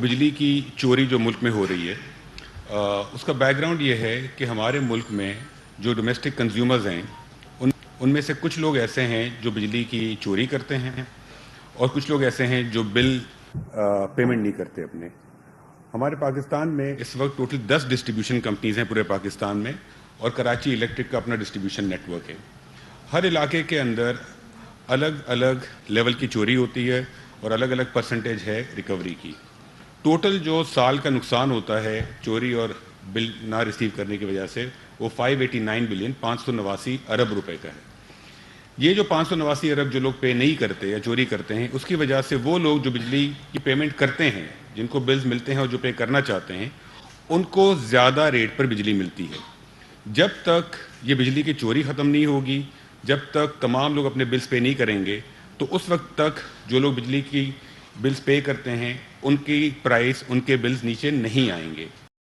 बिजली की चोरी जो मुल्क में हो रही है उसका बैकग्राउंड ये है कि हमारे मुल्क में जो डोमेस्टिक कंज्यूमर्स हैं उनमें से कुछ लोग ऐसे हैं जो बिजली की चोरी करते हैं और कुछ लोग ऐसे हैं जो बिल पेमेंट नहीं करते अपने। हमारे पाकिस्तान में इस वक्त टोटल 10 डिस्ट्रीब्यूशन कंपनीज हैं पूरे पाकिस्तान में, और कराची इलेक्ट्रिक का अपना डिस्ट्रीब्यूशन नेटवर्क है। हर इलाके के अंदर अलग अलग लेवल की चोरी होती है और अलग अलग परसेंटेज है रिकवरी की। टोटल जो साल का नुकसान होता है चोरी और बिल ना रिसीव करने की वजह से वो 589 बिलियन 589 अरब रुपए का है। ये जो 589 अरब जो लोग पे नहीं करते या चोरी करते हैं, उसकी वजह से वो लोग जो बिजली की पेमेंट करते हैं, जिनको बिल्स मिलते हैं और जो पे करना चाहते हैं, उनको ज़्यादा रेट पर बिजली मिलती है। जब तक ये बिजली की चोरी ख़त्म नहीं होगी, जब तक तमाम लोग अपने बिल्स पे नहीं करेंगे, तो उस वक्त तक जो लोग बिजली की बिल्स पे करते हैं उनकी प्राइस, उनके बिल्स नीचे नहीं आएंगे।